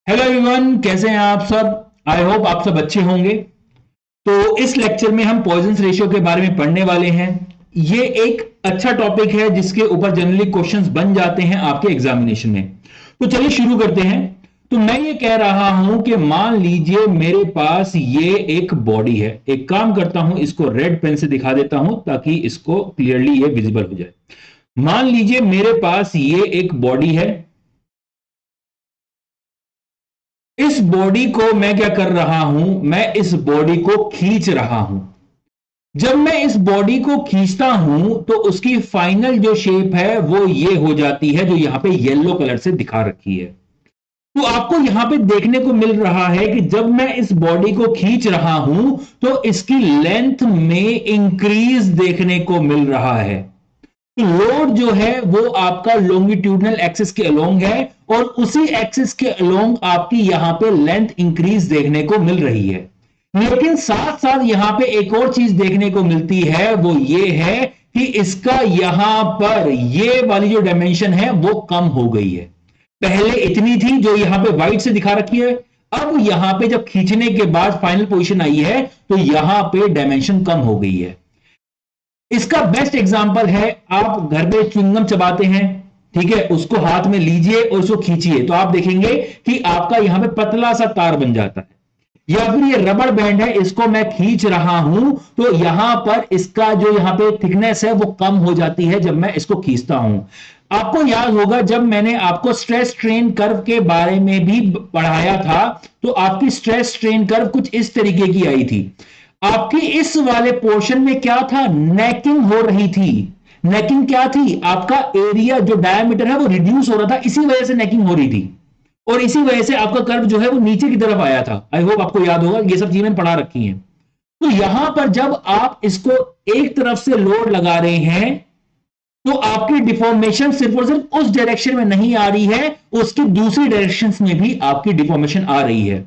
Hello everyone, कैसे हैं आप सब। आई होप आप सब अच्छे होंगे। तो इस लेक्चर में हम पॉइजन रेशियो के बारे में पढ़ने वाले हैं। ये एक अच्छा टॉपिक है जिसके ऊपर जनरली क्वेश्चंस बन जाते हैं आपके एग्जामिनेशन में। तो चलिए शुरू करते हैं। तो मैं ये कह रहा हूं कि मान लीजिए मेरे पास ये एक बॉडी है। एक काम करता हूं, इसको रेड पेन से दिखा देता हूं ताकि इसको क्लियरली ये विजिबल हो जाए। मान लीजिए मेरे पास ये एक बॉडी है। इस बॉडी को मैं क्या कर रहा हूं, मैं इस बॉडी को खींच रहा हूं। जब मैं इस बॉडी को खींचता हूं तो उसकी फाइनल जो शेप है वो ये हो जाती है, जो यहां पे येलो कलर से दिखा रखी है। तो आपको यहां पे देखने को मिल रहा है कि जब मैं इस बॉडी को खींच रहा हूं तो इसकी लेंथ में इंक्रीज देखने को मिल रहा है। तो लोड जो है वो आपका लॉन्गिट्यूडनल एक्सिस के अलोंग है और उसी एक्सिस के अलोंग आपकी यहां पे लेंथ इंक्रीज देखने को मिल रही है। लेकिन साथ साथ यहां पे एक और चीज देखने को मिलती है, वो ये है कि इसका यहां पर ये वाली जो डायमेंशन है वो कम हो गई है। पहले इतनी थी जो यहां पे व्हाइट से दिखा रखी है। अब यहां पे जब खींचने के बाद फाइनल पोजीशन आई है तो यहां पे डायमेंशन कम हो गई है। इसका बेस्ट एग्जांपल है, आप घर पे च्युइंगम चबाते हैं, ठीक है, उसको हाथ में लीजिए और उसको खींचिए तो आप देखेंगे कि आपका यहां पे पतला सा तार बन जाता है। या फिर ये रबड़ बैंड है, इसको मैं खींच रहा हूं तो यहां पर इसका जो यहां पे थिकनेस है वो कम हो जाती है जब मैं इसको खींचता हूं। आपको याद होगा जब मैंने आपको स्ट्रेस स्ट्रेन कर्व के बारे में भी पढ़ाया था तो आपकी स्ट्रेस स्ट्रेन कर्व कुछ इस तरीके की आई थी। आपकी इस वाले पोर्शन में क्या था, नेकिंग हो रही थी। नेकिंग क्या थी, आपका एरिया जो डायमीटर है वो रिड्यूस हो रहा था, इसी वजह से नेकिंग हो रही थी। और इसी वजह से आपका कर्व जो है वो नीचे की तरफ आया था। आई होप आपको याद होगा, ये सब चीजें मैंने पढ़ा रखी हैं। तो यहां पर जब आप इसको एक तरफ से लोड लगा रहे हैं तो आपकी डिफॉर्मेशन सिर्फ और सिर्फ उस डायरेक्शन में नहीं आ रही है, उसकी दूसरी डायरेक्शन में भी आपकी डिफॉर्मेशन आ रही है।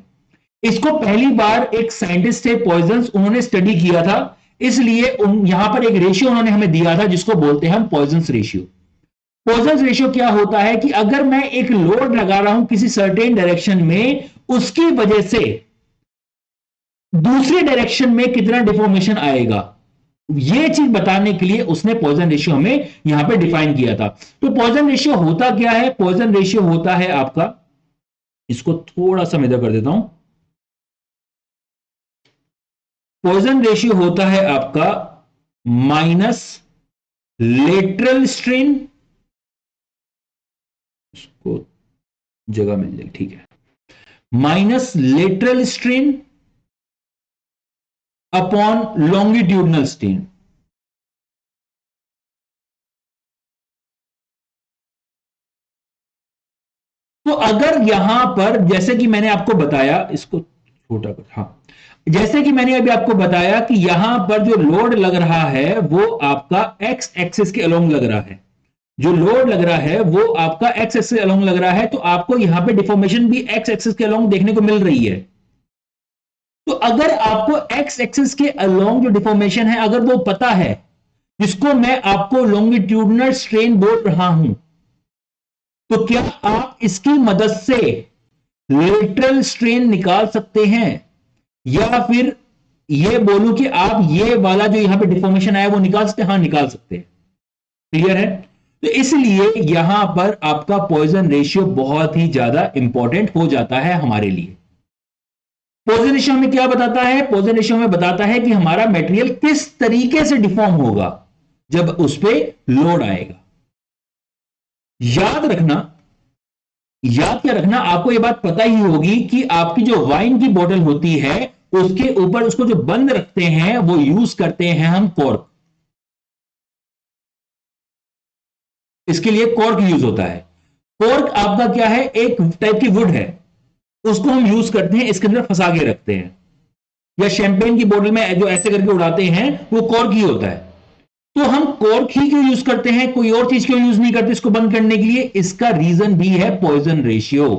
इसको पहली बार एक साइंटिस्ट थे पॉइजन्स, उन्होंने स्टडी किया था। इसलिए यहां पर एक रेशियो उन्होंने हमें दिया था जिसको बोलते हैं हम पॉइजन्स रेशियो। पॉइजन्स रेशियो क्या होता है कि अगर मैं एक लोड लगा रहा हूं किसी सर्टेन डायरेक्शन में, उसकी वजह से दूसरी डायरेक्शन में कितना डिफॉर्मेशन आएगा, यह चीज बताने के लिए उसने पॉइजन रेशियो हमें यहां पे डिफाइन किया था। तो पॉइजन रेशियो होता क्या है, पॉइजन रेशियो होता है आपका, इसको थोड़ा सा मैं इधर कर देता हूं। पॉइजन रेशियो होता है आपका माइनस लेटरल स्ट्रेन, इसको जगह मिल जाएगी, ठीक है, minus lateral strain upon longitudinal strain. तो अगर यहां पर जैसे कि मैंने आपको बताया, इसको छोटा कर, हाँ, जैसे कि मैंने अभी आपको बताया कि यहां पर जो लोड लग रहा है वो आपका एक्स एक्सिस के अलोंग लग रहा है। जो लोड लग रहा है वो आपका एक्स एक्सिस के अलोंग लग रहा है, तो आपको यहां पे डिफॉर्मेशन भी एक्स एक्सिस के अलोंग देखने को मिल रही है। तो अगर आपको एक्स एक्सिस के अलोंग जो डिफॉर्मेशन है अगर वो पता है, जिसको मैं आपको लॉन्गिट्यूडनल स्ट्रेन बोल रहा हूं, तो क्या आप इसकी मदद से लेटरल स्ट्रेन निकाल सकते हैं, या फिर ये बोलूं कि आप ये वाला जो यहां पे डिफॉर्मेशन आया वो निकाल सकते हैं? हाँ, निकाल सकते हैं। क्लियर है। तो इसलिए यहां पर आपका पॉइजन रेशियो बहुत ही ज्यादा इंपॉर्टेंट हो जाता है हमारे लिए। पॉइजन रेशियो हमें क्या बताता है, पॉइजन रेशियो हमें बताता है कि हमारा मटेरियल किस तरीके से डिफॉर्म होगा जब उस पर लोड आएगा। याद रखना, याद क्या रखना, आपको यह बात पता ही होगी कि आपकी जो वाइन की बोतल होती है उसके ऊपर उसको जो बंद रखते हैं वो यूज करते हैं हम कॉर्क। इसके लिए कॉर्क यूज होता है। कॉर्क आपका क्या है, एक टाइप की वुड है, उसको हम यूज करते हैं, इसके अंदर फंसा के रखते हैं। या शैंपेन की बोतल में जो ऐसे करके उड़ाते हैं वो कॉर्क ही होता है। तो हम कॉर्क ही क्यों यूज करते हैं, कोई और चीज क्यों यूज नहीं करते इसको बंद करने के लिए? इसका रीजन भी है पॉइजन रेशियो।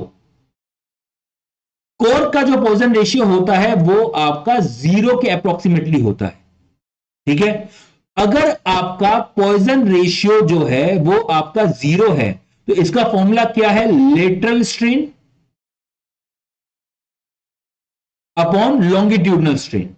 कॉर्क का जो पॉइजन रेशियो होता है वो आपका 0 के अप्रोक्सीमेटली होता है, ठीक है। अगर आपका पॉइजन रेशियो जो है वो आपका 0 है तो इसका फॉर्मूला क्या है, lateral strain upon longitudinal strain.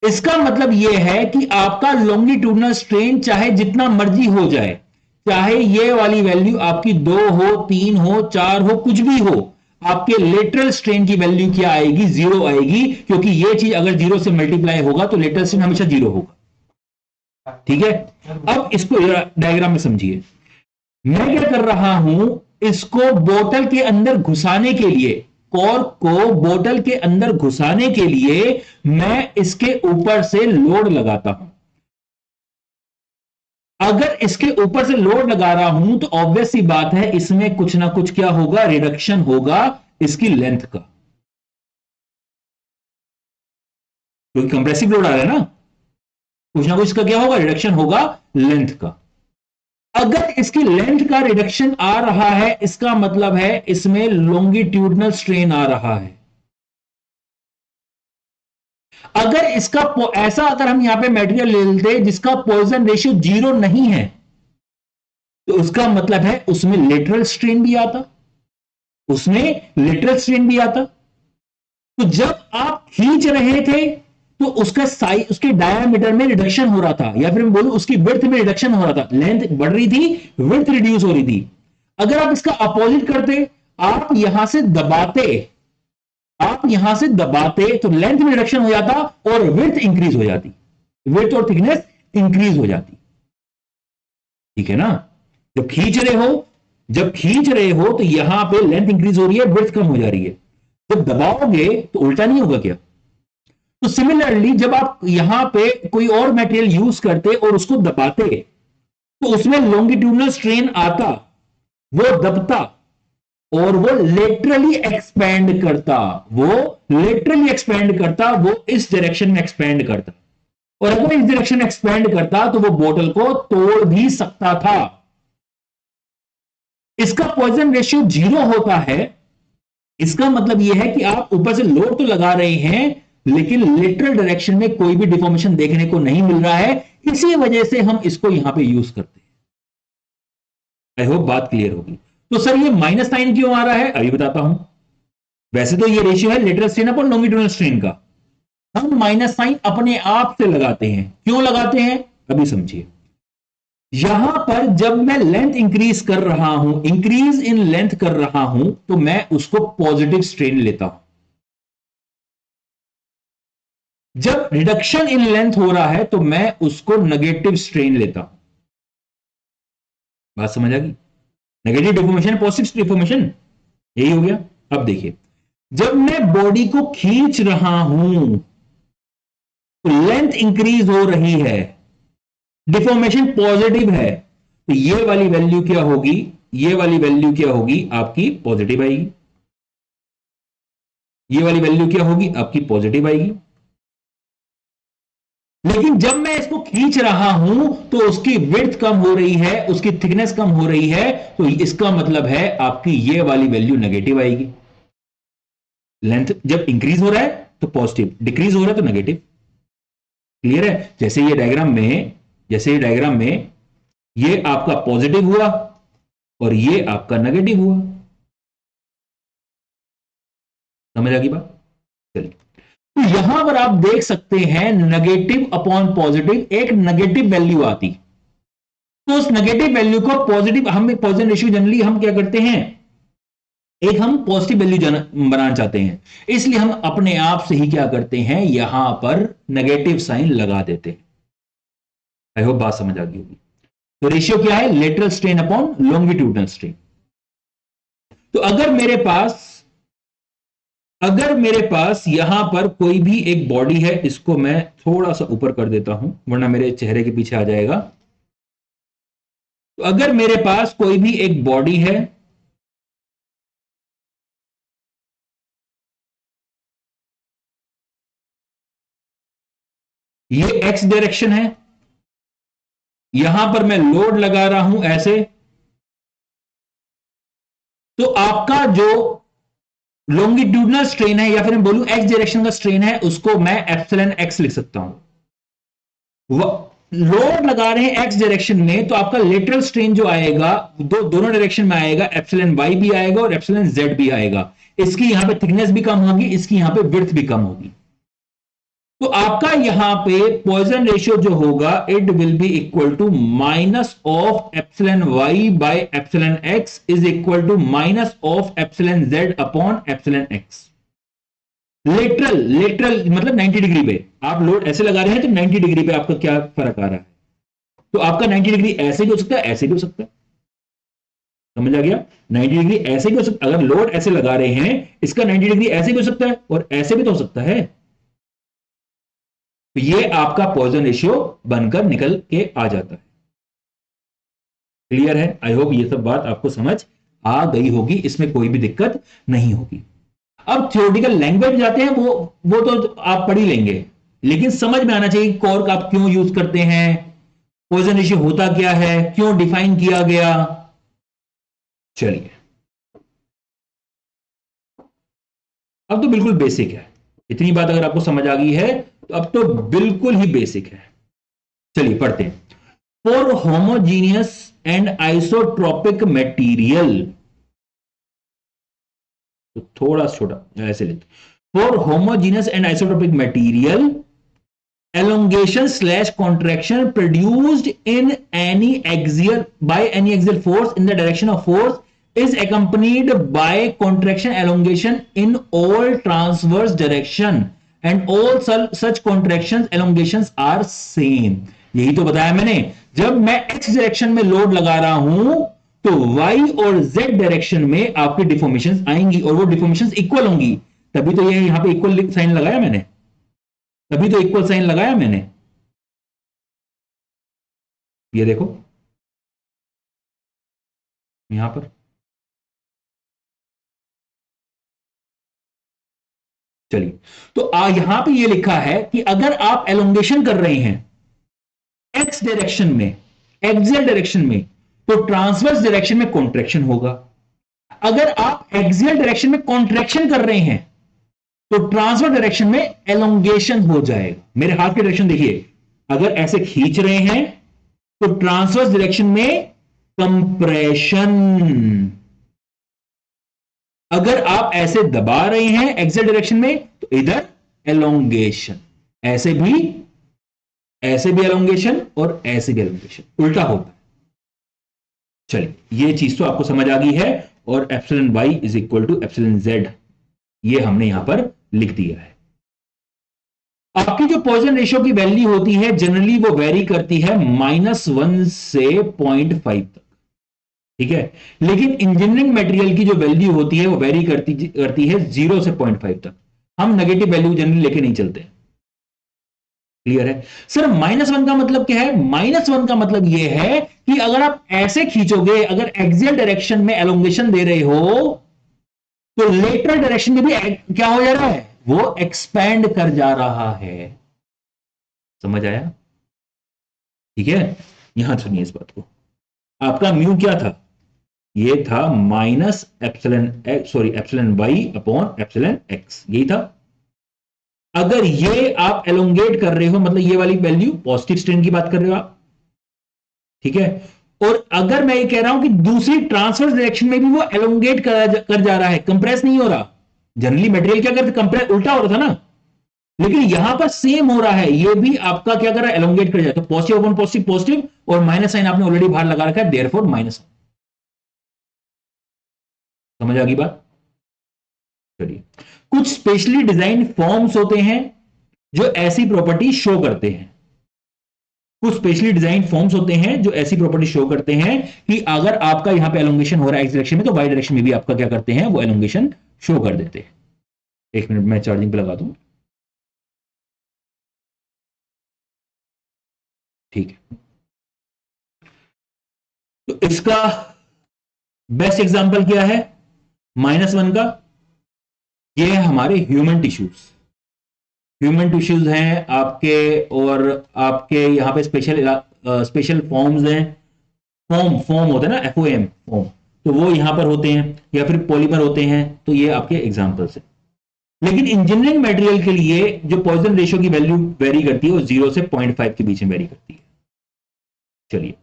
इसका मतलब यह है कि आपका लॉन्गिट्यूडनल स्ट्रेन चाहे जितना मर्जी हो जाए, चाहे ये वाली वैल्यू आपकी 2 हो, 3 हो, 4 हो, कुछ भी हो, आपके लेटरल स्ट्रेन की वैल्यू क्या आएगी? 0 आएगी, क्योंकि ये चीज अगर 0 से मल्टीप्लाई होगा तो लेटरल स्ट्रेन हमेशा 0 होगा। ठीक है, अब इसको डायग्राम में समझिए। मैं क्या कर रहा हूं, इसको बोतल के अंदर घुसाने के लिए, कॉर्क को बोतल के अंदर घुसाने के लिए मैं इसके ऊपर से लोड लगाता हूं। अगर इसके ऊपर से लोड लगा रहा हूं तो ऑब्वियस सी बात है, इसमें कुछ ना कुछ क्या होगा? रिडक्शन होगा इसकी लेंथ का, क्योंकि कंप्रेसिव लोड आ रहा है ना कुछ इसका क्या होगा? रिडक्शन होगा लेंथ का। अगर इसकी लेंथ का रिडक्शन आ रहा है, इसका मतलब है इसमें लॉन्गिट्यूडनल स्ट्रेन आ रहा है। अगर इसका ऐसा, अगर हम यहां पे मटेरियल ले लेते जिसका पॉइजन रेशियो 0 नहीं है, तो उसका मतलब है उसमें लेटरल स्ट्रेन भी आता, उसमें लेटरल स्ट्रेन भी आता। तो जब आप खींच रहे थे तो उसका साइज, उसके डायामीटर में रिडक्शन हो रहा था, या फिर मैं बोलूं उसकी विड्थ में रिडक्शन हो रहा था। लेंथ बढ़ रही थी, विड्थ रिड्यूस हो रही थी। अगर आप इसका अपोजिट करते, आप यहां से दबाते, आप यहां से दबाते तो लेंथ में रिडक्शन हो जाता और विड्थ इंक्रीज हो जाती, विड्थ और थिकनेस इंक्रीज हो जाती। ठीक है ना? जब खींच रहे हो, जब खींच रहे हो तो यहां पे लेंथ इंक्रीज हो रही है, विड्थ कम हो जा रही है। जब दबाओगे तो उल्टा नहीं होगा क्या? तो सिमिलरली जब आप यहां पे कोई और मटेरियल यूज करते और उसको दबाते तो उसमें लॉन्गिट्यूडनल स्ट्रेन आता, वो दबता और वो लेटरली एक्सपैंड करता, वो लेटरली एक्सपैंड करता, वो इस डायरेक्शन में एक्सपैंड करता। और अगर इस डायरेक्शन में एक्सपैंड करता तो वो बोतल को तोड़ भी सकता था। इसका पॉइजन रेशियो 0 होता है। इसका मतलब यह है कि आप ऊपर से लोड तो लगा रहे हैं, लेकिन लेटरल डायरेक्शन में कोई भी डिफॉर्मेशन देखने को नहीं मिल रहा है। इसी वजह से हम इसको यहां पे यूज करते हैं। आई होप बात क्लियर होगी। तो सर ये माइनस साइन क्यों आ रहा है? अभी बताता हूं। वैसे तो ये रेशियो है lateral strain upon longitudinal strain का, हम माइनस साइन अपने आप से लगाते हैं। क्यों लगाते हैं? अभी समझिए। यहां पर जब मैं लेंथ इंक्रीज कर रहा हूं, इंक्रीज इन लेंथ कर रहा हूं, तो मैं उसको पॉजिटिव स्ट्रेन लेता हूं। जब रिडक्शन इन लेंथ हो रहा है तो मैं उसको नेगेटिव स्ट्रेन लेता हूं। बात समझ आ गई? नेगेटिव डिफॉर्मेशन, पॉजिटिव डिफॉर्मेशन, यही हो गया। अब देखिए, जब मैं बॉडी को खींच रहा हूं तो लेंथ इंक्रीज हो रही है, डिफॉर्मेशन पॉजिटिव है, तो ये वाली वैल्यू क्या होगी? ये वाली वैल्यू क्या होगी? आपकी पॉजिटिव आएगी। ये वाली वैल्यू क्या होगी? आपकी पॉजिटिव आएगी। लेकिन जब मैं इसको खींच रहा हूं तो उसकी विड्थ कम हो रही है, उसकी थिकनेस कम हो रही है, तो इसका मतलब है आपकी ये वाली वैल्यू नेगेटिव आएगी। लेंथ जब इंक्रीज हो रहा है तो पॉजिटिव, डिक्रीज हो रहा है तो नेगेटिव। क्लियर है? जैसे ये डायग्राम में, जैसे ये डायग्राम में ये आपका पॉजिटिव हुआ और ये आपका नेगेटिव हुआ। समझ आ गई बात? चलिए, तो यहां पर आप देख सकते हैं नेगेटिव अपॉन पॉजिटिव, एक नेगेटिव वैल्यू आती, तो उस नेगेटिव वैल्यू को पॉजिटिव, हम पॉजिटिव रेशियो जनरली हम क्या करते हैं, एक हम पॉजिटिव वैल्यू बनाना चाहते हैं, इसलिए हम अपने आप से ही क्या करते हैं, यहां पर नेगेटिव साइन लगा देते हैं। आई होप बात समझ आ गई होगी। तो रेशियो क्या है? Lateral strain upon longitudinal strain. तो अगर मेरे पास यहां पर कोई भी एक बॉडी है, इसको मैं थोड़ा सा ऊपर कर देता हूं वरना मेरे चेहरे के पीछे आ जाएगा। तो अगर मेरे पास कोई भी एक बॉडी है, ये एक्स डायरेक्शन है, यहां पर मैं लोड लगा रहा हूं ऐसे, तो आपका जो लॉन्गिट्यूडनल स्ट्रेन है, या फिर मैं बोलूं एक्स डायरेक्शन का स्ट्रेन है, उसको मैं एप्सिलॉन एक्स लिख सकता हूं। लोड लगा रहे हैं एक्स डायरेक्शन में, तो आपका लेटरल स्ट्रेन जो आएगा दोनों डायरेक्शन में आएगा, एप्सिलॉन वाई भी आएगा और एप्सिलॉन जेड भी आएगा। इसकी यहां पे थिकनेस भी कम होगी, इसकी यहां पे विड्थ भी कम होगी। तो आपका यहां पे पॉइजन रेशियो जो होगा, it will be equal to minus of epsilon Y by epsilon X is equal to minus of epsilon Z upon epsilon X. Lateral मतलब 90 डिग्री पे आप लोड ऐसे लगा रहे हैं, तो 90 डिग्री पे आपका क्या फर्क आ रहा है? तो आपका 90 डिग्री ऐसे भी हो सकता है, ऐसे भी हो सकता है। समझ आ गया? 90 डिग्री ऐसे भी हो सकता है, अगर लोड ऐसे लगा रहे हैं, इसका 90 डिग्री ऐसे भी हो सकता है और ऐसे भी तो हो सकता है। तो ये आपका पॉइजन रेशियो बनकर निकल के आ जाता है। क्लियर है? आई होप ये सब बात आपको समझ आ गई होगी, इसमें कोई भी दिक्कत नहीं होगी। अब थ्योरेटिकल लैंग्वेज जाते हैं, वो तो आप पढ़ ही लेंगे, लेकिन समझ में आना चाहिए कॉर्क आप क्यों यूज करते हैं, पॉइजन रेशियो होता क्या है, क्यों डिफाइन किया गया। चलिए, अब तो बिल्कुल बेसिक है, इतनी बात अगर आपको समझ आ गई है तो अब तो बिल्कुल ही बेसिक है। चलिए पढ़ते हैं। For homogeneous and isotropic material, तो थोड़ा छोटा ऐसे लेते, for homogeneous and isotropic material elongation slash contraction produced in any axial by any axial force in the direction of force is accompanied by contraction elongation in all transverse direction and all such contractions elongations are same। यही तो बताया मैंने, जब मैं x direction में load लगा रहा हूं तो y और z डायरेक्शन में आपकी डिफॉर्मेशंस आएंगी और वो डिफॉर्मेशंस इक्वल होंगी, तभी तो ये यहां पे इक्वल साइन लगाया मैंने, तभी तो इक्वल साइन लगाया मैंने। ये देखो यहां पर, चलिए तो यहां पे ये लिखा है कि अगर आप एलोंगेशन कर रहे हैं एक्स डायरेक्शन में, एक्सियल डायरेक्शन में, तो ट्रांसवर्स डायरेक्शन में कॉन्ट्रैक्शन होगा। अगर आप एक्सियल डायरेक्शन में कॉन्ट्रैक्शन कर रहे हैं तो ट्रांसफर डायरेक्शन में एलोंगेशन हो जाएगा। मेरे हाथ की डायरेक्शन देखिए, अगर ऐसे खींच रहे हैं तो ट्रांसवर्स डायरेक्शन में कंप्रेशन, अगर आप ऐसे दबा रहे हैं एक्सियल डायरेक्शन में तो इधर एलोंगेशन, ऐसे भी एलोंगेशन और ऐसे भी एलोंगेशन, उल्टा होता है। चलिए ये चीज तो आपको समझ आ गई है, और epsilon Y is equal to epsilon Z ये हमने यहां पर लिख दिया है। आपकी जो पॉइजन रेशियो की वैल्यू होती है जनरली वो वेरी करती है -1 से 0.5 तक, ठीक है, लेकिन इंजीनियरिंग मटेरियल की जो वैल्यू होती है वो वेरी करती है 0 से 0.5 तक। हम नेगेटिव वैल्यू जनरली लेके नहीं चलते। क्लियर है सर? -1 का मतलब क्या है? -1 का मतलब यह है कि अगर आप ऐसे खींचोगे, अगर एक्सियल डायरेक्शन में एलोंगेशन दे रहे हो तो लेटरल डायरेक्शन में भी क्या हो जा रहा है, वो एक्सपैंड कर जा रहा है। समझ आया? ठीक है, यहां सुनिए इस बात को। आपका म्यू क्या था? ये था minus epsilon Y upon epsilon X, यही था। अगर ये आप एलोंगेट कर रहे हो, मतलब ये वाली वैल्यू पॉजिटिव स्ट्रेन की बात कर रहे हो आप, ठीक है, और अगर मैं ये कह रहा हूं कि दूसरी ट्रांसवर्स डायरेक्शन में भी वो एलोंगेट कर जा रहा है, कंप्रेस नहीं हो रहा। जनरली मटेरियल क्या करते, कंप्रेस उल्टा हो रहा था ना, लेकिन यहां पर सेम हो रहा है, ये भी आपका क्या कर रहा है, एलोंगेट कर जाता है। पॉजिटिव अपॉन पॉजिटिव पॉजिटिव, और माइनस साइन आपने ऑलरेडी बाहर लगा रखा है, देयरफॉर माइनस। समझ आ गई बात? चलिए, कुछ स्पेशली डिजाइन फॉर्म्स होते हैं जो ऐसी प्रॉपर्टी शो करते हैं। कुछ स्पेशली डिजाइन फॉर्म्स होते हैं जो ऐसी प्रॉपर्टी शो करते हैं कि अगर आपका यहां पे एलोंगेशन हो रहा है एक्स डायरेक्शन में, तो वाई डायरेक्शन में भी आपका क्या करते हैं, वो एलोंगेशन शो कर देते हैं। एक मिनट मैं चार्जिंग पे लगा दूं। ठीक है, तो इसका बेस्ट एग्जांपल क्या है -1 का? ये है हमारे ह्यूमन टिश्यूज। ह्यूमन टिश्यूज हैं आपके, और आपके यहां पे स्पेशल फॉर्म्स हैं। फॉर्म होते हैं ना, FOM फॉर्म, तो वो यहां पर होते हैं, या फिर पॉलीमर होते हैं। तो ये आपके एग्जांपल्स हैं। लेकिन इंजीनियरिंग मटेरियल के लिए जो पॉइजन रेशियो की वैल्यू वेरी करती है वो 0 से 0.5 के बीच में वेरी करती है। चलिए,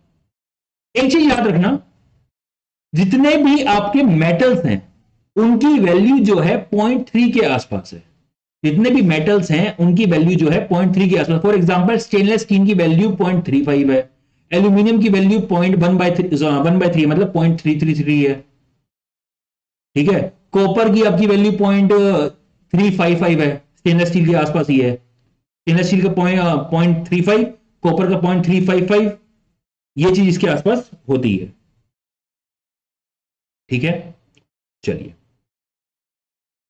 एक चीज याद रखना, जितने भी आपके मेटल्स हैं उनकी वैल्यू जो है 0.3 के आसपास है। जितने भी मेटल्स हैं उनकी वैल्यू जो है 0.3 के आसपास। फॉर एग्जांपल स्टेनलेस स्टील की वैल्यू 0.35 है, एल्यूमिनियम की वैल्यू 1/3 मतलब 0.333 है। ठीक है, कॉपर की आपकी वैल्यू 0.355 है, स्टेनलेस स्टील के आसपास ही है। स्टेनलेस स्टील का 0.35, कॉपर का 0.355, ये चीज इसके आसपास होती है। ठीक है, चलिए,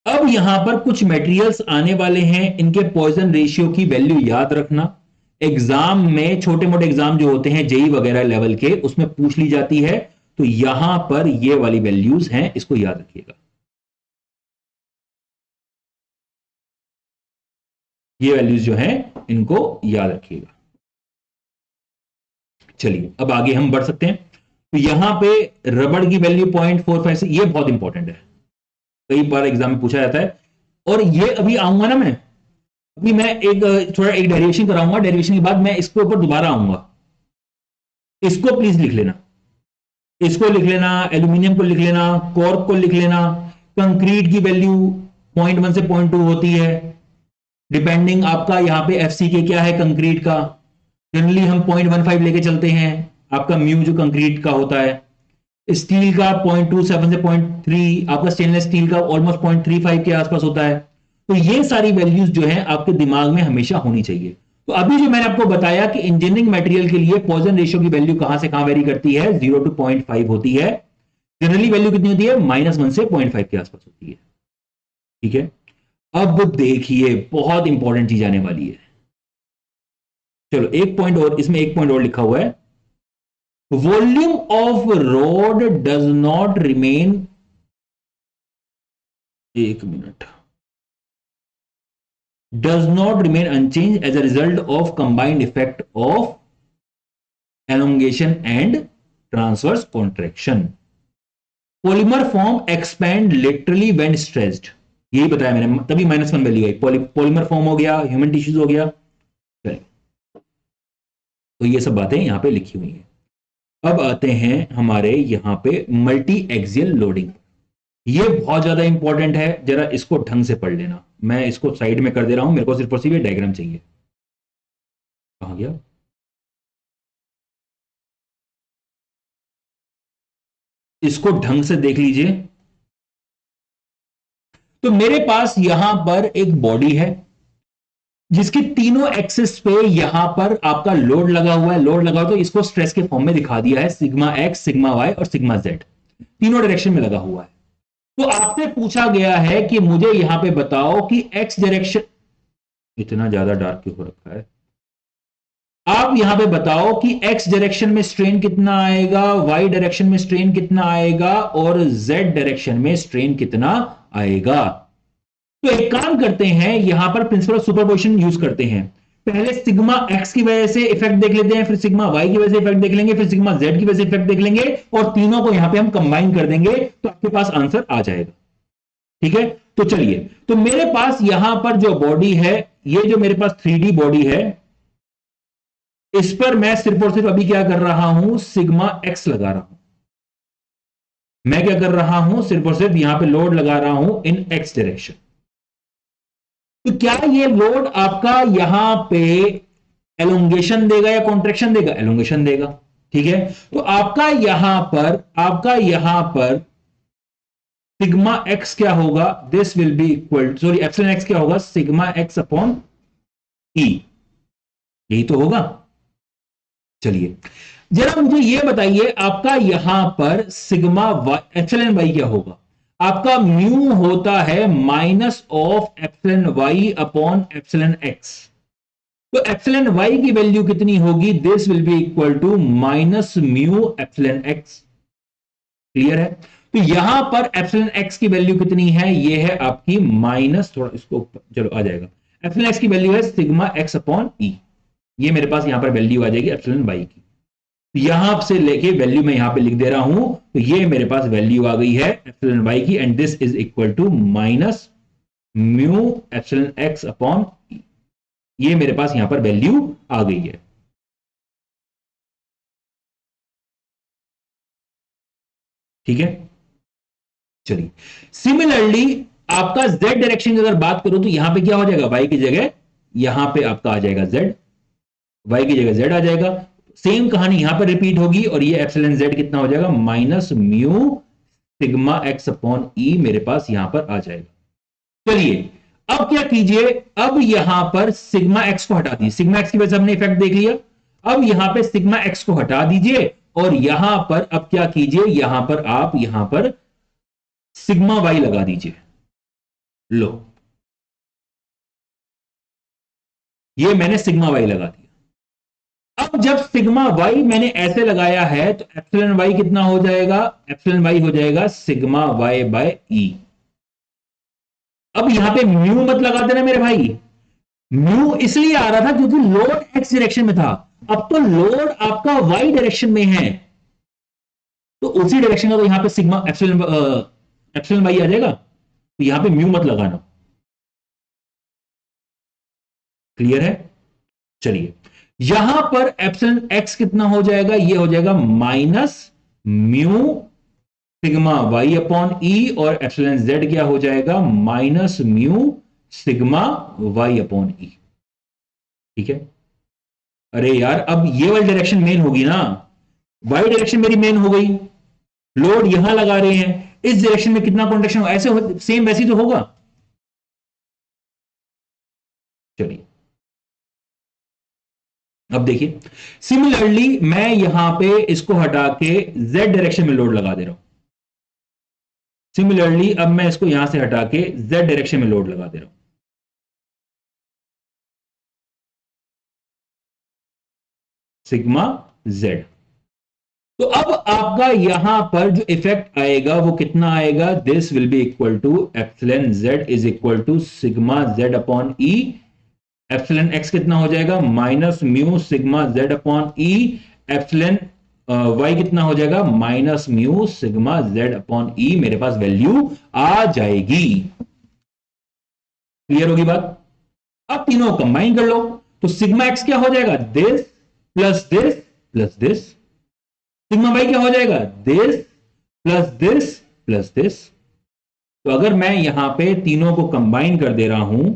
अब यहां पर कुछ मटेरियल्स आने वाले हैं, इनके पॉइजन रेशियो की वैल्यू याद रखना। एग्जाम में, छोटे मोटे एग्जाम जो होते हैं जेई वगैरह लेवल के, उसमें पूछ ली जाती है। तो यहां पर ये वाली वैल्यूज हैं, इसको याद रखिएगा। ये वैल्यूज जो हैं इनको याद रखिएगा। चलिए, अब आगे हम बढ़ सकते हैं। तो यहां पे रबड़ की वैल्यू 0.45 से, ये बहुत इंपॉर्टेंट है, कई बार एग्जाम में पूछा जाता है। और ये अभी आऊंगा ना मैं, अभी मैं एक थोड़ा एक डेरिवेशन कराऊंगा, डेरिवेशन के बाद मैं इसके ऊपर दोबारा आऊंगा। इसको प्लीज लिख लेना, इसको लिख लेना, एल्यूमिनियम को लिख लेना, कॉर्क को लिख लेना। कंक्रीट की वैल्यू 0.1 से 0.2 होती है, डिपेंडिंग आपका यहां पे एफसीके क्या है कंक्रीट का। जनरली हम 0.15 लेके चलते हैं, आपका म्यू जो कंक्रीट का होता है। स्टील का 0.27 से 0.3, आपका स्टेनलेस स्टील का ऑलमोस्ट 0.35 के आसपास होता है। तो ये सारी वैल्यूज जो है आपके दिमाग में हमेशा होनी चाहिए। तो अभी जो मैंने आपको बताया कि इंजीनियरिंग मटेरियल के लिए पॉइजन रेशियो की वैल्यू कहां से कहां वेरी करती है, 0 to 0.5 होती है। जनरली वैल्यू कितनी होती है, -1 से 0.5 के आसपास होती है। ठीक है, अब देखिए बहुत इंपॉर्टेंट चीज आने वाली है। चलो एक पॉइंट और, इसमें एक पॉइंट और लिखा हुआ है, volume of rod does not remain, एक minute, does not remain unchanged as a result of combined effect of elongation and transverse contraction. Polymer form expand laterally when stressed. यही बताया मैंने, तभी -1 वैल्यू आई। पॉलीमर फॉर्म हो गया, human tissues हो गया। तो ये सब बातें यहां पे लिखी हुई हैं। अब आते हैं हमारे यहां पे मल्टी एक्सियल लोडिंग। ये बहुत ज्यादा इंपॉर्टेंट है, जरा इसको ढंग से पढ़ लेना। मैं इसको साइड में कर दे रहा हूं, मेरे को सिर्फ और सिर्फ ये डायग्राम चाहिए। कहां गया, इसको ढंग से देख लीजिए। तो मेरे पास यहां पर एक बॉडी है जिसकी तीनों एक्सिस पे यहां पर आपका लोड लगा हुआ है। लोड लगा हुआ तो इसको स्ट्रेस के फॉर्म में दिखा दिया है, सिग्मा एक्स, सिग्मा वाई और सिग्मा जेड, तीनों डायरेक्शन में लगा हुआ है। तो आपसे पूछा गया है कि मुझे यहां पे बताओ कि एक्स डायरेक्शन, इतना ज्यादा डार्क क्यों हो रखा है, आप यहां पे बताओ कि एक्स डायरेक्शन में स्ट्रेन कितना आएगा, वाई डायरेक्शन में स्ट्रेन कितना आएगा और जेड डायरेक्शन में स्ट्रेन कितना आएगा। तो एक काम करते हैं, यहां पर प्रिंसिपल ऑफ सुपरपोजिशन यूज करते हैं। पहले सिग्मा एक्स की वजह से इफेक्ट देख लेते हैं, फिर सिग्मा वाई की वजह से इफेक्ट देख लेंगे, फिर सिग्मा जेड की वजह से इफेक्ट देख लेंगे, और तीनों को यहां पे हम कंबाइन कर देंगे तो आपके पास आंसर आ जाएगा। ठीक है, तो चलिए, तो मेरे पास यहां पर जो बॉडी है, ये जो मेरे पास 3D बॉडी है, इस पर मैं सिर्फ और सिर्फ अभी क्या कर रहा हूं, सिग्मा एक्स लगा रहा हूं। मैं क्या कर रहा हूं, सिर्फ और सिर्फ यहां पे लोड लगा रहा हूं इन एक्स डायरेक्शन। तो क्या ये लोड आपका यहां पे एलोंगेशन देगा या कॉन्ट्रेक्शन देगा, एलोंगेशन देगा। ठीक है, तो आपका यहां पर सिग्मा एक्स क्या होगा, this will be equal, sorry epsilon x क्या होगा, सिग्मा एक्स अपॉन ई, यही तो होगा। चलिए, जरा मुझे यह बताइए, आपका यहां पर सिग्मा एप्सिलॉन वाई क्या होगा। आपका म्यू होता है minus of epsilon Y upon epsilon X. तो एप्सिलॉन वाई की वैल्यू कितनी होगी, this will be equal to minus mu epsilon X. Clear है, तो यहां पर एप्सिलॉन एक्स की वैल्यू कितनी है, ये है आपकी माइनस, थोड़ा इसको चलो आ जाएगा, एप्सिलॉन एक्स की वैल्यू है सिग्मा एक्स अपॉन ई। ये मेरे पास यहां पर वैल्यू आ जाएगी एप्सिलॉन वाई की। यहां से लेके वैल्यू मैं यहां पे लिख दे रहा हूं, तो ये मेरे पास वैल्यू आ गई है एप्सिलॉन वाई की, and this is equal to minus mu epsilon x upon e. ये मेरे पास यहां पर वैल्यू आ गई है। ठीक है, चलिए सिमिलरली आपका जेड डायरेक्शन की अगर बात करो तो यहां पे क्या हो जाएगा, वाई की जगह यहां पे आपका आ जाएगा जेड, वाई की जगह जेड आ जाएगा। सेम कहानी यहां पर रिपीट होगी और ये एप्सिलॉन जेड कितना हो जाएगा, minus mu sigma x upon e मेरे पास यहां पर आ जाएगा। चलिए अब क्या कीजिए, अब यहां पर सिग्मा एक्स को हटा दीजिए, सिग्मा एक्स की वजह से हमने इफेक्ट देख लिया। अब यहां पे सिग्मा एक्स को हटा दीजिए और यहां पर अब क्या कीजिए, यहां पर आप यहां पर सिग्मा वाई लगा दीजिए। लो ये मैंने सिग्मा वाई लगा दिया। अब जब सिग्मा वाई मैंने ऐसे लगाया है तो एप्सिलॉन वाई कितना हो जाएगा, एप्सिलॉन वाई हो जाएगा सिग्मा वाई बाय ई। अब यहां पे म्यू मत लगा देना मेरे भाई, म्यू इसलिए आ रहा था क्योंकि लोड एक्स डायरेक्शन में था, अब तो लोड आपका वाई डायरेक्शन में है तो उसी डायरेक्शन का तो यहां पे सिग्मा एप्सिलॉन एप्सिलॉन वाई आ जाएगा, तो यहां पे म्यू मत लगाना। क्लियर है, चलिए यहां पर एप्सिलॉन एक्स कितना हो जाएगा, ये हो जाएगा minus mu sigma y upon e और एप्सिलॉन जेड क्या हो जाएगा, minus mu sigma y upon e. ठीक है, अरे यार अब ये वाली डायरेक्शन मेन होगी ना, वाई डायरेक्शन मेरी मेन हो गई, लोड यहां लगा रहे हैं, इस डायरेक्शन में कितना कॉन्ट्रैक्शन होगा, ऐसे सेम वैसी तो होगा। चलिए अब देखिए सिमिलरली मैं यहां पे इसको हटा के जेड डायरेक्शन में लोड लगा दे रहा हूं, सिमिलरली अब मैं इसको यहां से हटा के जेड डायरेक्शन में लोड लगा दे रहा हूं, सिग्मा जेड। तो अब आपका यहां पर जो इफेक्ट आएगा वो कितना आएगा, this will be equal to epsilon z is equal to sigma z upon e, epsilon x कितना हो जाएगा, minus mu sigma z upon e, epsilon y कितना हो जाएगा, minus mu sigma z upon e, मेरे पास वैल्यू आ जाएगी। क्लियर होगी बात, अब तीनों कंबाइन कर लो तो सिग्मा एक्स क्या हो जाएगा, this plus this plus this, sigma Y क्या हो जाएगा, this plus this plus this. तो अगर मैं यहां पे तीनों को कंबाइन कर दे रहा हूं,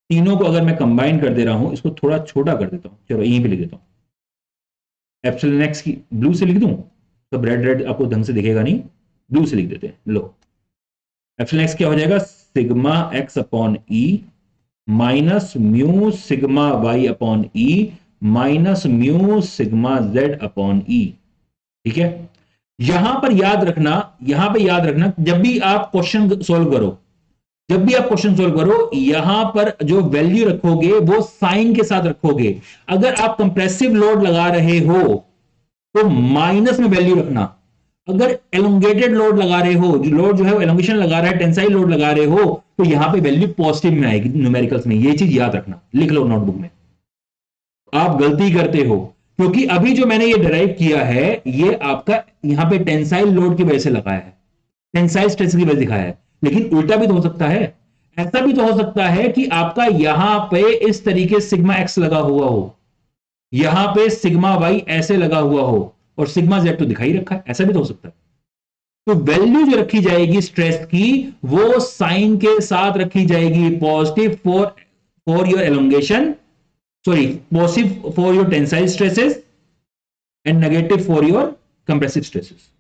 तीनों को अगर मैं कंबाइन कर दे रहा हूं, इसको थोड़ा छोटा कर देता हूं, चलो यहीं पे लिख देता हूं, एप्सिलॉन एक्स की ब्लू से लिख दूं, तब रेड रेड आपको ढंग से दिखेगा नहीं, ब्लू से लिख देते हैं। लो एप्सिलॉन एक्स क्या हो जाएगा, sigma x upon e minus mu sigma y upon e minus mu sigma z upon e. ठीक है, यहां पर याद रखना, यहां पे याद रखना जब भी आप क्वेश्चन सोल्व करो, जब भी आप क्वेश्चन सोल्व करो यहां पर जो वैल्यू रखोगे वो साइन के साथ रखोगे। अगर आप कंप्रेसिव लोड लगा रहे हो तो माइनस में वैल्यू रखना, अगर एलोंगेटेड लोड लगा रहे हो, लोड जो है एलोंगेशन लगा रहा है, टेंसाइल लोड लगा रहे हो, तो यहां पे वैल्यू पॉजिटिव में आएगी न्यूमेरिकल्स में, ये चीज याद रखना, लिख लो नोटबुक में। आप गलती करते हो क्योंकि अभी जो मैंने ये डिराइव किया है ये आपका यहां पे टेंसाइल लोड की वजह से लगाया है, टेंसाइल स्ट्रेस की वजह से दिखाया है, लेकिन उल्टा भी तो हो सकता है, ऐसा भी तो हो सकता है कि आपका यहां पे इस तरीके सिग्मा एक्स लगा हुआ हो, यहां पे सिग्मा वाई ऐसे लगा हुआ हो और सिग्मा जेड तो दिखाई रखा है, ऐसा भी तो हो सकता है। तो वैल्यू जो रखी जाएगी स्ट्रेस की वो साइन के साथ रखी जाएगी, positive for your elongation, sorry positive for your tensile stresses and negative for your compressive stresses.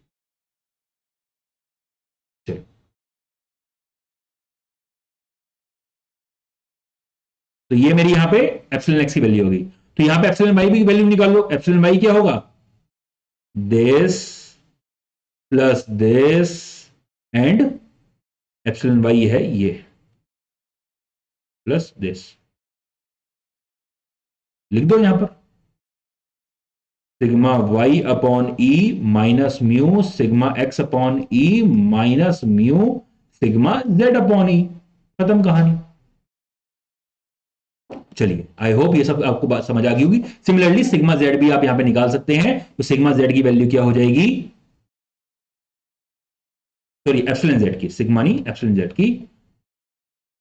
तो ये मेरी यहां पे एप्सिलॉन एक्स की वैल्यू होगी, तो यहां पे एप्सिलॉन वाई की वैल्यू निकाल लो, एप्सिलॉन वाई क्या होगा, this plus this and epsilon y है ये प्लस दिस, लिख दो यहां पर sigma y upon e minus mu sigma x upon e minus mu sigma z upon e, खत्म कहानी। चलिए आई होप ये सब आपको बात समझ आ गई होगी। सिमिलरली सिग्मा जेड भी आप यहां पे निकाल सकते हैं, तो सिग्मा जेड की वैल्यू क्या हो जाएगी, सॉरी एप्सिलॉन जेड की, सिग्मा नहीं एप्सिलॉन जेड की,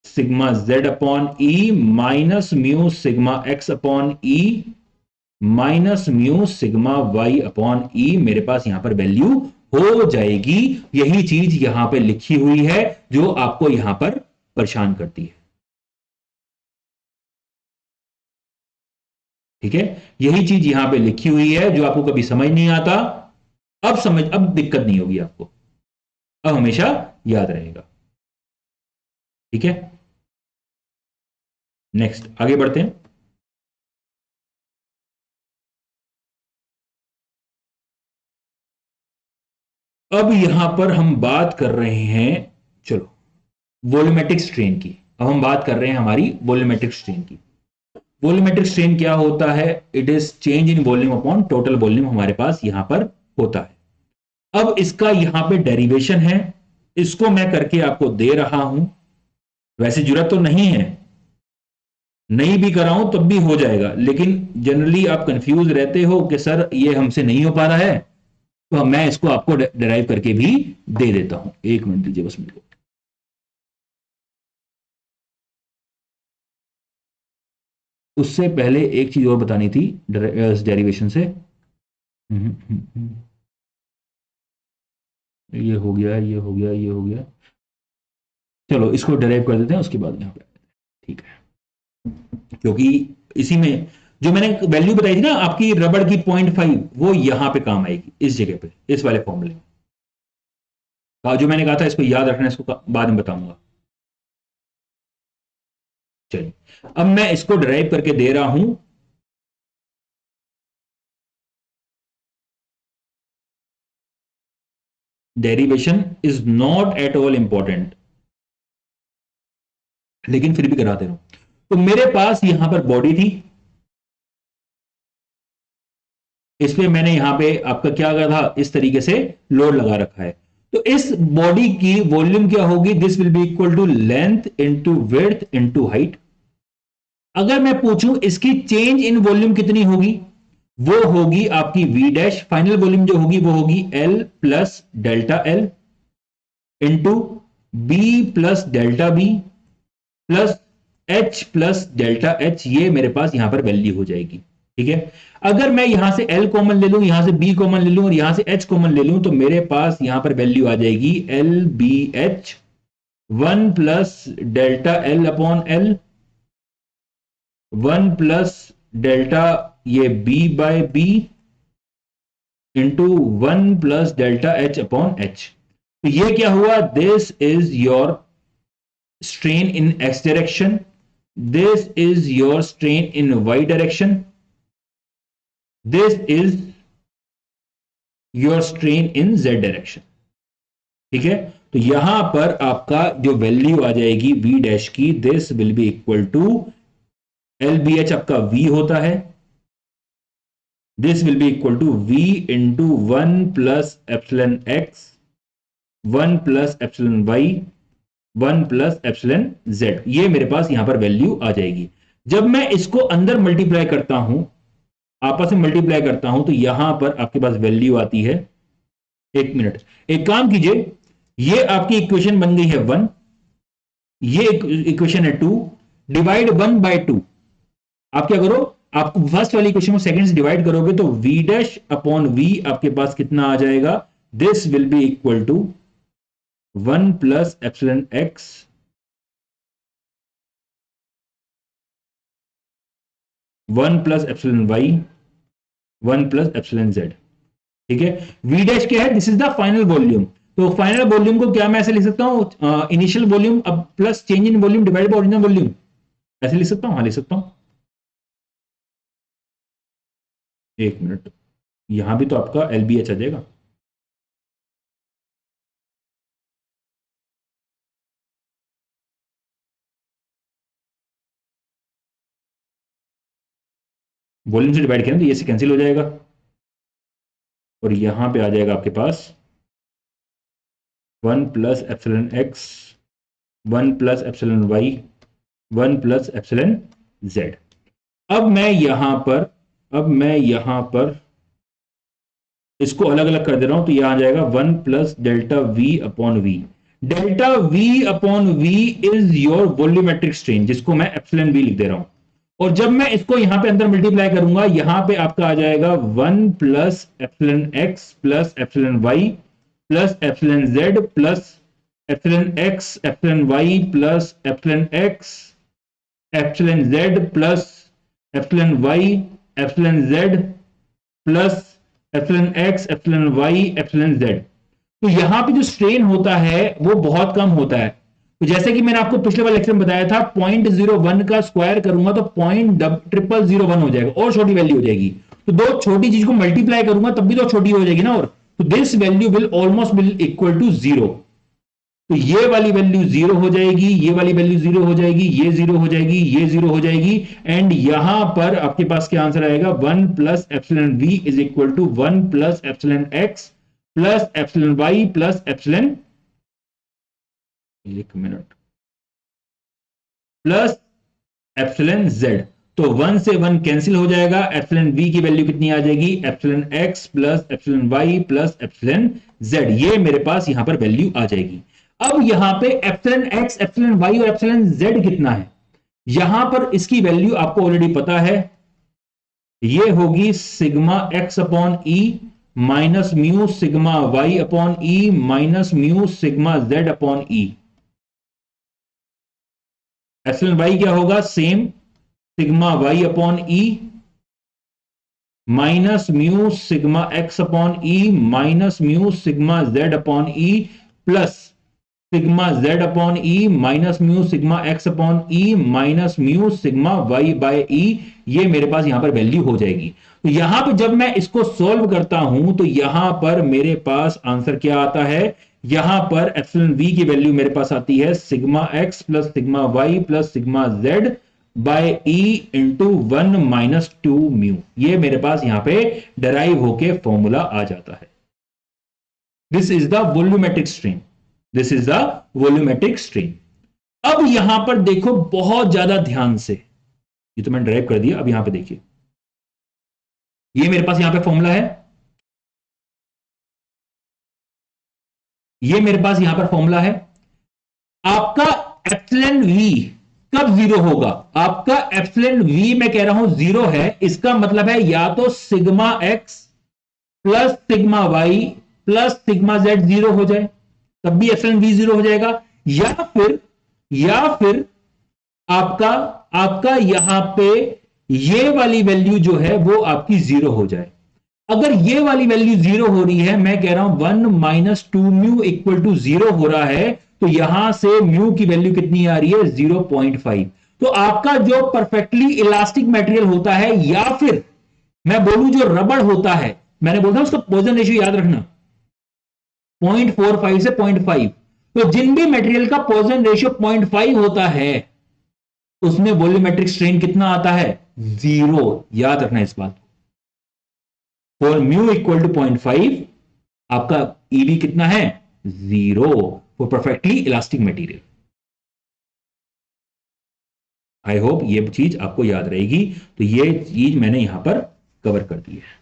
sigma z upon e minus mu sigma x upon e minus mu sigma y upon e, मेरे पास यहां पर वैल्यू हो जाएगी। यही चीज यहां पे लिखी हुई है जो आपको यहां पर परेशान करती है। ठीक है, यही चीज यहां पे लिखी हुई है जो आपको कभी समझ नहीं आता। अब दिक्कत नहीं होगी आपको, अब हमेशा याद रहेगा। ठीक है, नेक्स्ट आगे बढ़ते हैं। अब यहां पर हम बात कर रहे हैं, चलो, वॉल्यूमेट्रिक स्ट्रेन की। अब हम बात कर रहे हैं हमारी वॉल्यूमेट्रिक स्ट्रेन की। वॉल्यूमेट्रिक स्ट्रेन क्या होता है? It is change in volume upon total volume हमारे पास यहां पर होता है। अब इसका यहां पे डेरिवेशन है, इसको मैं करके आपको दे रहा हूं। वैसे जरूरत तो नहीं है, नहीं भी कराऊं तब भी हो जाएगा, लेकिन जनरली आप कंफ्यूज रहते हो कि सर ये हमसे नहीं हो पा रहा है, तो मैं इसको आपको डिराइव करके भी दे देता हूं। एक मिनट दीजिए बस मेरे को। उससे पहले एक चीज और बतानी थी डेरिवेशन से। ये हो गया, ये हो गया, ये हो गया। चलो इसको डिराइव कर देते हैं, उसके बाद यहां पे। ठीक है, क्योंकि इसी में जो मैंने वैल्यू बताई थी ना आपकी रबड़ की 0.5, वो यहां पे काम आएगी इस जगह पे, इस वाले फॉर्मूले में। जो मैंने कहा था इसको याद रखना, इसको बाद में बताऊंगा। चलिए, अब मैं इसको डिराइव करके दे रहा हूं। Derivation is not at all important, लेकिन फिर भी करा दे रहा हूं। तो मेरे पास यहां पर बॉडी थी, इसमें मैंने यहां पे आपका क्या कहा था, इस तरीके से लोड लगा रखा है। तो इस बॉडी की वॉल्यूम क्या होगी? This will be equal to length into width into height. अगर मैं पूछूं इसकी चेंज इन वॉल्यूम कितनी होगी, वो होगी आपकी वी डैश। फाइनल वॉल्यूम जो होगी वो होगी L plus delta L into B plus delta B plus H plus delta H. ये मेरे पास यहां पर वैल्यू हो जाएगी। ठीक है, अगर मैं यहां से एल कॉमन ले लूं, यहां से बी कॉमन ले लूं और यहां से एच कॉमन ले लूं, तो मेरे पास यहां पर वैल्यू आ जाएगी l B h 1 plus delta l upon l 1 plus delta ये b by b into 1 plus delta h upon h. तो ये क्या हुआ? This is your strain in x direction, this is your strain in y direction, this is your strain in z direction। ठीक है, तो यहां पर आपका जो वैल्यू आ जाएगी v डैश की, this will be equal to L B H आपका v होता है, this will be equal to v into 1 plus epsilon x 1 plus epsilon y 1 plus epsilon Z. ये मेरे पास यहां पर वैल्यू आ जाएगी। जब मैं इसको अंदर मल्टीप्लाई करता हूं, आपस में मल्टीप्लाई करता हूं, तो यहां पर आपके पास वैल्यू आती है, एक मिनट, एक काम कीजिए, ये आपकी इक्वेशन बन गई है 1, ये इक्वेशन है 2, डिवाइड 1 बाय 2। आप क्या करो, आपको फर्स्ट वाली इक्वेशन को सेकंड से डिवाइड करोगे तो v डैश अपॉन v आपके पास कितना आ जाएगा? This will be equal to 1 plus epsilon x 1 plus epsilon y 1 plus epsilon z। ठीक है, v डैश क्या है? This is the final volume. तो फाइनल वॉल्यूम को क्या मैं ऐसे लिख सकता हूं, इनिशियल वॉल्यूम अब plus change in volume divide by original volume, ऐसे लिख सकता हूं? हाँ लिख सकता हूं। एक मिनट, यहां भी तो आपका एल बी एच आ जाएगा। वॉल्यूम से डिवाइड किया तो ये से कैंसिल हो जाएगा और यहां पे आ जाएगा आपके पास 1 plus epsilon X 1 plus epsilon Y 1 plus epsilon Z. अब मैं यहां पर इसको अलग अलग कर दे रहा हूं, तो यहां आ जाएगा 1 plus delta V upon V. Delta V upon V is your volumetric strain, जिसको मैं एप्सिलॉन वी लिख दे रहा हूं। और जब मैं इसको यहां पे अंदर मल्टीप्लाई करूंगा, यहां पे आपका आ जाएगा 1 plus epsilon x plus epsilon Y plus epsilon Z plus epsilon x epsilon Y plus epsilon x epsilon Z plus epsilon Y epsilon Z plus epsilon x epsilon Y epsilon Z. तो यहां पे जो strain होता है वो बहुत कम होता है। तो जैसे कि मैंने आपको पिछले वाले लेक्चर में बताया था, 0.01 का स्क्वायर करूंगा तो 0.0001 हो जाएगा और छोटी वैल्यू हो जाएगी। तो दो छोटी चीज को मल्टीप्लाई करूंगा तब भी तो छोटी हो जाएगी ना। और तो this value will almost will equal to zero. तो ये वाली वैल्यू जीरो हो जाएगी, ये वाली वैल्यू जीरो हो जाएगी, ये जीरो हो जाएगी, ये जीरो हो जाएगी। एंड यहां पर आपके पास क्या आंसर आएगा, 1 plus epsilon V is equal to 1 plus epsilon x plus epsilon Y plus epsilon, एक मिनट, प्लस एप्सिलॉन जेड। तो 1 से 1 कैंसिल हो जाएगा। एप्सिलॉन वी की वैल्यू कितनी आ जाएगी, epsilon x plus epsilon Y plus epsilon Z. ये मेरे पास यहां पर वैल्यू आ जाएगी। अब यहां पे एप्सिलॉन एक्स एप्सिलॉन वाई और एप्सिलॉन जेड कितना है, यहां पर इसकी वैल्यू आपको ऑलरेडी पता है। ये होगी sigma x upon e minus mu sigma y upon e minus mu sigma z upon e. Epsilon y क्या होगा, same sigma y upon e minus mu sigma x upon e minus mu sigma z upon e plus sigma z upon e minus mu sigma x upon e minus mu sigma y by e. ये मेरे पास यहां पर value हो जाएगी। तो यहां पर जब मैं इसको सॉल्व करता हूं तो यहां पर मेरे पास आंसर क्या आता है, यहां पर एप्सिलॉन वी की वैल्यू मेरे पास आती है sigma x plus sigma Y plus sigma Z by E into 1 minus 2 mu. ये मेरे पास यहां पे डराइव होके फॉर्मूला आ जाता है। This is the volumetric strain, this is the volumetric strain. अब यहां पर देखो बहुत ज्यादा ध्यान से, ये तो मैंने ड्राइव कर दिया। अब यहां पे देखिए, ये मेरे पास यहां पे फॉर्मूला है, ये मेरे पास यहां पर फॉर्मूला है। आपका एप्सिलॉन वी कब जीरो होगा, आपका एप्सिलॉन वी मैं कह रहा हूं जीरो है, इसका मतलब है या तो sigma x plus sigma Y plus sigma z zero हो जाए, तब भी एप्सिलॉन वी जीरो हो जाएगा। या फिर आपका आपका यहां पे ये वाली वैल्यू जो है वो आपकी जीरो हो जाए। अगर ये वाली वैल्यू जीरो हो रही है, मैं कह रहा हूं 1 minus 2 mu equal to zero हो रहा है, तो यहां से म्यू की वैल्यू कितनी आ रही है, 0.5। तो आपका जो परफेक्टली इलास्टिक मटेरियल होता है, या फिर मैं बोलूं जो रबड़ होता है, मैंने बोला था उसका पॉइजन रेशियो याद रखना 0.45 से 0.5। तो जिन भी मटेरियल का पॉइजन रेशियो 0.5 होता है उसमें वॉल्यूमेट्रिक स्ट्रेन कितना आता है, जीरो। याद रखना इस बात। फॉर म्यू इक्वल टू 0.5 आपका ईबी कितना है, zero for perfectly elastic material. I hope ये चीज आपको याद रहेगी। तो ये चीज मैंने यहां पर कवर कर दी है।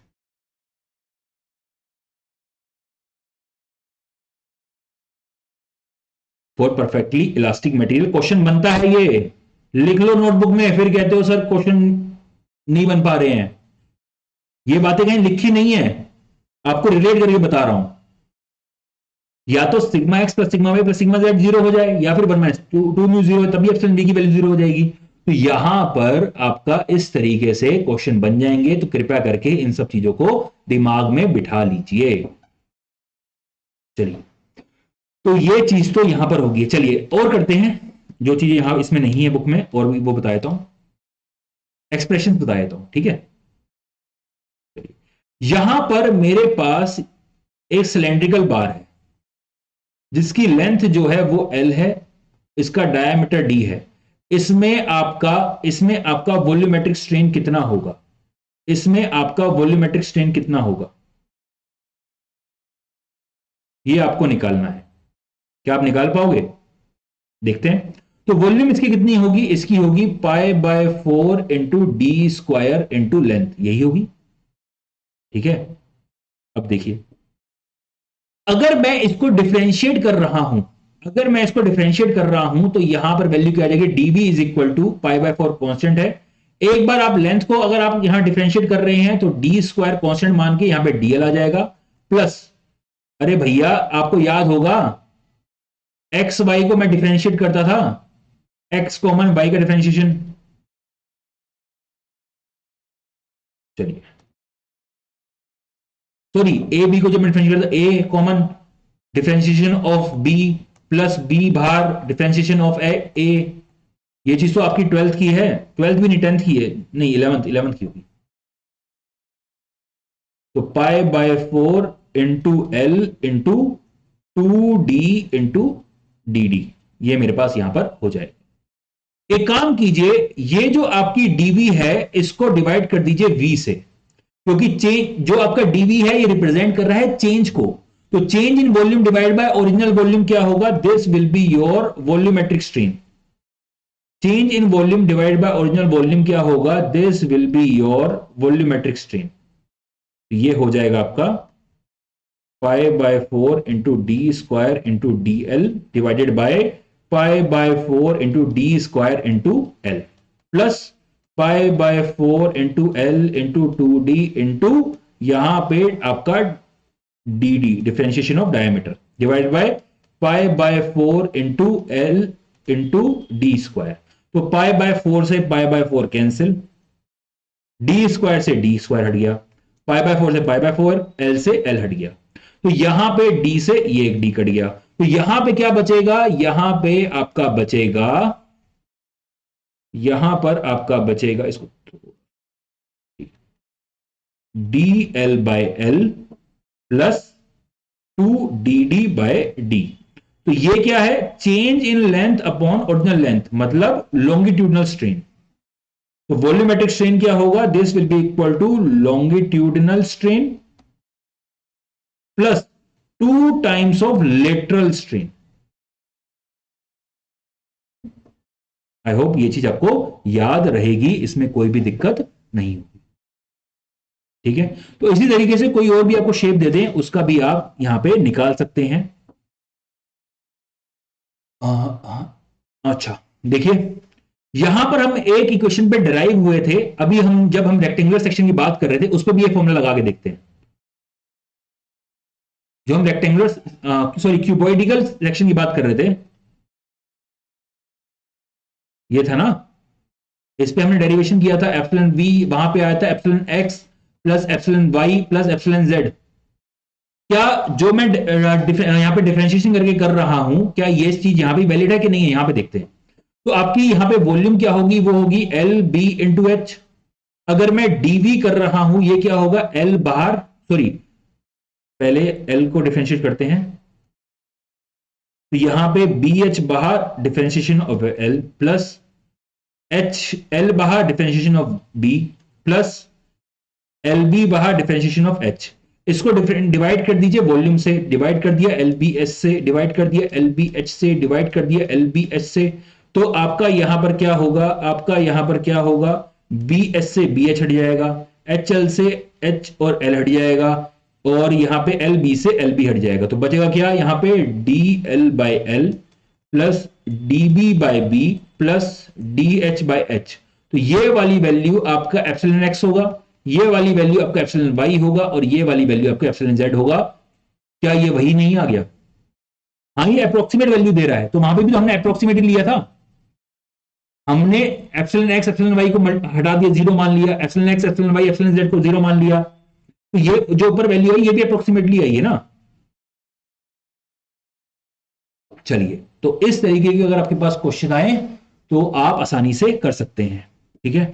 For perfectly elastic material question बनता है, ये लिख लो नोटबुक में, फिर कहते हो सर क्वेश्चन नहीं बन पा रहे हैं। ये बातें कहीं लिखी नहीं है, आपको रिलेट करके बता रहा हूं। या तो sigma x plus sigma Y plus sigma z zero हो जाए, या फिर 1 माइनस 2 म्यू जीरो, तभी एप्सिलॉन बी की वैल्यू जीरो हो जाएगी। तो यहां पर आपका इस तरीके से क्वेश्चन बन जाएंगे। तो कृपया करके इन सब चीजों को दिमाग में बिठा लीजिए। चलिए, तो ये चीज तो यहां पर होगी। चलिए और करते हैं, जो चीजें यहां इसमें नहीं है बुक में, और भी वो बता देता हूं, एक्सप्रेशन बता देता हूं, ठीक है। यहां पर मेरे पास एक सिलेंड्रिकल बार है जिसकी लेंथ जो है वो L है, इसका डायमीटर D है। इसमें आपका वॉल्यूमेट्रिक स्ट्रेन कितना होगा, इसमें आपका वॉल्यूमेट्रिक स्ट्रेन कितना होगा, ये आपको निकालना है। क्या आप निकाल पाओगे, देखते हैं। तो वॉल्यूम इसकी कितनी होगी, इसकी होगी π/4 into d square into length, यही होगी, ठीक है। अब देखिए, अगर मैं इसको डिफरेंशिएट कर रहा हूं, तो यहां पर वैल्यू क्या आ जाएगी, dB is equal to π/4 constant है। एक बार आप लेंथ को अगर आप यहां डिफरेंशिएट कर रहे हैं तो डी स्क्वायर कॉन्स्टेंट मान के यहां पे dl आ जाएगा, प्लस अरे भैया आपको याद होगा, एक्स वाई को मैं डिफरेंशिएट करता था, एक्स कॉमन वाई का डिफरेंशिएशन। चलिए सॉरी, ए बी को जब मैं डिफरेंशिएट करता, a common differentiation of b plus b बाहर डिफरेंशिएशन ऑफ ए। ये चीज तो आपकी 12th की है, 12th भी नहीं 10th की है, नहीं 11th की होगी। तो pi by 4 into L into 2d into D D, ये मेरे पास यहां पर हो जाएगा। एक काम कीजिए, ये जो आपकी डीवी है इसको डिवाइड कर दीजिए वी से, क्योंकि चेंज जो आपका डीवी है ये रिप्रेजेंट कर रहा है चेंज को। तो change in volume divide by original volume क्या होगा, this will be your volumetric strain. Change in volume divide by original volume क्या होगा, this will be your volumetric strain. ये हो जाएगा आपका pi by 4 into d square into D L divided by pi by 4 into d square into L plus pi by 4 into L into 2d into यहां पे आपका D D differentiation of diameter divide by pi by 4 into L into d square. तो pi by 4 से pi by 4 cancel, D square से D square हट गया, pi by 4 से pi by 4, L से एल हट गया। तो यहां पे डी से ये एक डी कट गया, तो यहां पे क्या बचेगा, यहां पे आपका बचेगा, यहां पर आपका बचेगा इसको d l by l plus 2dd by d. तो ये क्या है, change in length upon original length, मतलब लॉन्गिट्यूडनल स्ट्रेन। तो वॉल्यूमेट्रिक स्ट्रेन क्या होगा, this will be equal to longitudinal strain plus 2 times of lateral strain. I hope ये चीज आपको याद रहेगी, इसमें कोई भी दिक्कत नहीं होगी। ठीक है, तो इसी तरीके से कोई और भी आपको शेप दे दें उसका भी आप यहां पे निकाल सकते हैं। अच्छा देखिए, यहां पर हम एक इक्वेशन पे डराइव हुए थे, अभी हम जब हम रेक्टेंगुलर सेक्शन की बात कर रहे थे उस पर भी एक फॉर्मूला लगा के देखते हैं। जो हम रेक्टेंगुलर सॉरी क्यूबॉइडिकल सेक्शन की बात कर रहे थे, ये था ना, इस पे हमने डेरिवेशन किया था, एप्सिलॉन वी वहां पे आया था epsilon x plus epsilon Y plus epsilon z. क्या जो मैं यहां पे डिफरेंशिएशन करके कर रहा हूं, क्या ये चीज यहां पे वैलिड है कि नहीं है, यहां पे देखते हैं। तो आपकी यहां पे वॉल्यूम क्या होगी, वो होगी एल बी इंटू एच। अगर मैं डीवी कर रहा हूं, ये क्या होगा, एल बाहर, सॉरी पहले एल को डिफरेंशिएट करते हैं, तो यहां पे बी एच बाहर differentiation of l plus h l बाहर differentiation of b plus l b बाहर डिफरेंशिएशन ऑफ एच। इसको डिवाइड कर दीजिए वॉल्यूम से, डिवाइड कर दिया एल बी एच से, डिवाइड कर दिया एल बी एच से, डिवाइड कर दिया एल बी एच से। तो आपका यहां पर क्या होगा, आपका यहां पर क्या होगा, बी एच से बी एच हट जाएगा, एच एल से एच और एल हट जाएगा, और यहां पे एल बी से एल बी हट जाएगा। तो बचेगा क्या, यहां पे d l by l plus d b by b plus d h by h. तो ये वाली वैल्यू आपका एप्सिलॉन एक्स होगा, ये वाली वैल्यू आपका एप्सिलॉन वाई होगा, और ये वाली वैल्यू आपका एप्सिलॉन जेड होगा। क्या ये वही नहीं आ गया, हाँ ये अप्रोक्सीमेट वैल्यू दे रहा है, तो वहां पे भी तो हमने अप्रोक्सीमेटली लिया था, हमने एप्सिलॉन एक्स एप्सिलॉन वाई को हटा दिया, जीरो मान लिया, epsilon x epsilon Y epsilon z को जीरो मान लिया। तो ये जो ऊपर वैल्यू है ये भी अप्रोक्सीमेटली आई है ना। चलिए, तो इस तरीके के अगर आपके पास क्वेश्चन आए तो आप आसानी से कर सकते हैं। ठीक है,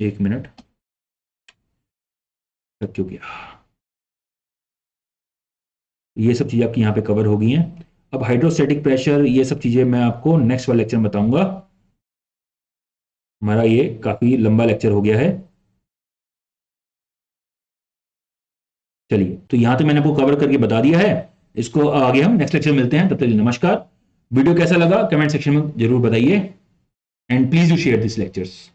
एक मिनट तक क्यों गया, ये सब चीजें आपकी यहां पे कवर हो गई हैं। अब हाइड्रोस्टैटिक प्रेशर, ये सब चीजें मैं आपको नेक्स्ट वाले लेक्चर में बताऊंगा। हमारा ये काफी लंबा लेक्चर हो गया है। चलिए, तो यहां तक मैंने आपको कवर करके बता दिया है, इसको आगे हम नेक्स्ट लेक्चर में मिलते हैं। तब तक नमस्कार। वीडियो कैसा लगा कमेंट सेक्शन में जरूर बताइए, and please do share this lectures.